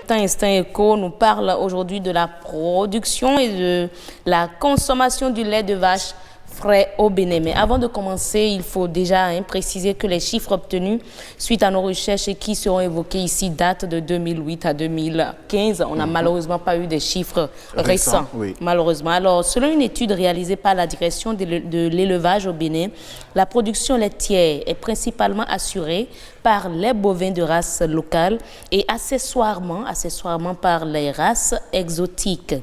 temps, Instinct Éco nous parle aujourd'hui de la production et de la consommation du lait de vache frais au Bénin. Mais avant de commencer, il faut déjà préciser que les chiffres obtenus suite à nos recherches et qui seront évoqués ici datent de 2008 à 2015. On n'a malheureusement pas eu des chiffres récents, oui. Malheureusement. Alors, selon une étude réalisée par la direction de l'élevage au Bénin, la production laitière est principalement assurée par les bovins de race locale et accessoirement par les races exotiques.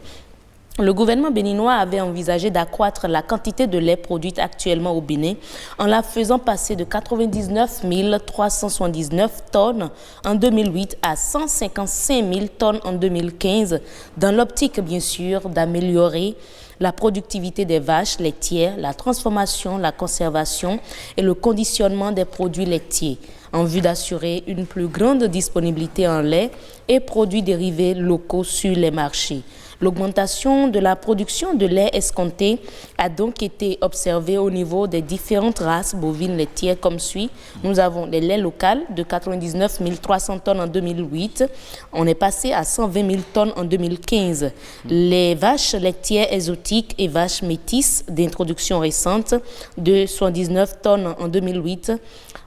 Le gouvernement béninois avait envisagé d'accroître la quantité de lait produite actuellement au Bénin en la faisant passer de 99 379 tonnes en 2008 à 155 000 tonnes en 2015, dans l'optique bien sûr d'améliorer la productivité des vaches laitières, la transformation, la conservation et le conditionnement des produits laitiers, en vue d'assurer une plus grande disponibilité en lait et produits dérivés locaux sur les marchés. L'augmentation de la production de lait escomptée a donc été observée au niveau des différentes races bovines laitières comme suit. Nous avons les laits locaux de 99 300 tonnes en 2008. On est passé à 120 000 tonnes en 2015. Les vaches laitières exotiques et vaches métisses d'introduction récente de 79 tonnes en 2008.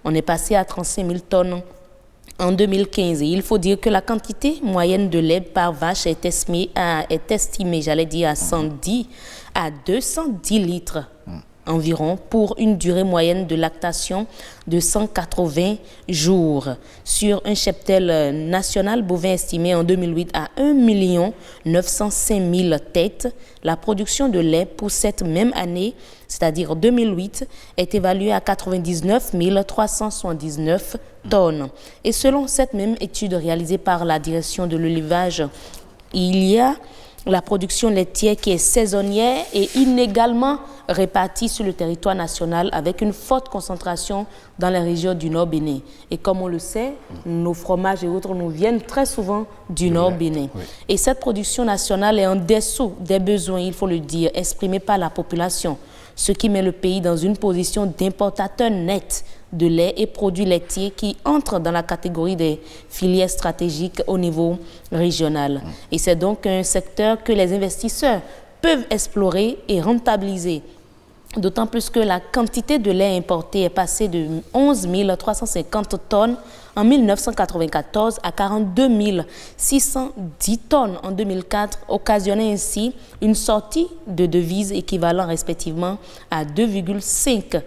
On est passé à 35 000 tonnes en 2015. Et il faut dire que la quantité moyenne de lait par vache est estimée, à 110 à 210 litres environ pour une durée moyenne de lactation de 180 jours. Sur un cheptel national bovin estimé en 2008 à 1 905 000 têtes, la production de lait pour cette même année, c'est-à-dire 2008, est évaluée à 99 379 tonnes. Et selon cette même étude réalisée par la direction de l'élevage, il y a la production laitière qui est saisonnière et inégalement répartie sur le territoire national avec une forte concentration dans les régions du Nord Bénin. Et comme on le sait, nos fromages et autres nous viennent très souvent du Nord Bénin. Oui. Et cette production nationale est en dessous des besoins, il faut le dire, exprimés par la population, ce qui met le pays dans une position d'importateur net de lait et produits laitiers qui entrent dans la catégorie des filières stratégiques au niveau régional. Et c'est donc un secteur que les investisseurs peuvent explorer et rentabiliser. D'autant plus que la quantité de lait importé est passée de 11 350 tonnes en 1994 à 42 610 tonnes en 2004, occasionnant ainsi une sortie de devises équivalent respectivement à 2,5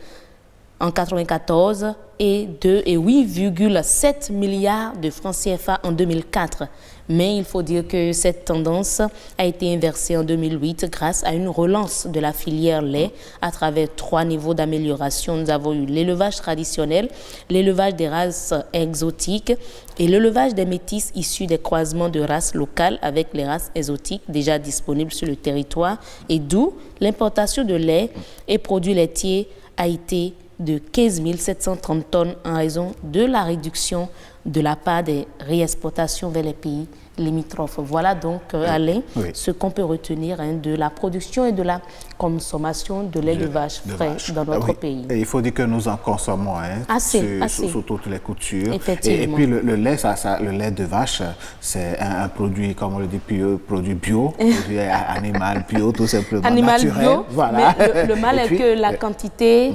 en 1994 et 8,7 milliards de francs CFA en 2004. Mais il faut dire que cette tendance a été inversée en 2008 grâce à une relance de la filière lait à travers 3 niveaux d'amélioration. Nous avons eu l'élevage traditionnel, l'élevage des races exotiques et l'élevage des métis issus des croisements de races locales avec les races exotiques déjà disponibles sur le territoire, et d'où l'importation de lait et produits laitiers a été de 15 730 tonnes en raison de la réduction de la part des réexportations vers les pays limitrophes. Voilà donc, Alain, ce qu'on peut retenir de la production et de la consommation de lait de vache frais dans notre pays. Et il faut dire que nous en consommons sur toutes les coutures. Effectivement. Et puis le lait, le lait de vache, c'est un produit, comme on le dit, produit bio, produit animal bio, tout simplement animal naturel. Bio, voilà. Mais le mal est que la quantité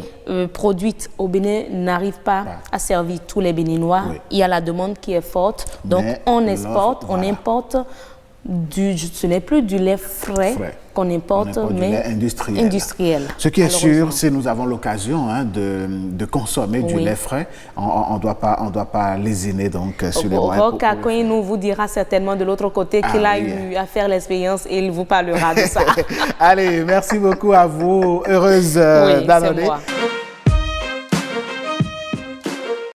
produite au Bénin n'arrive pas à servir tous les Béninois. Il y a la demande qui est forte, donc on exporte, on importe ce n'est plus du lait frais qu'on importe, mais du lait industriel. Ce qui est sûr, si nous avons l'occasion de consommer du lait frais, on doit pas lésiner donc sur les moyens. Roch Akoin nous vous dira certainement de l'autre côté qu'il a eu à faire l'expérience et il vous parlera de ça. Allez, merci beaucoup à vous. Heureuse d'annoncer.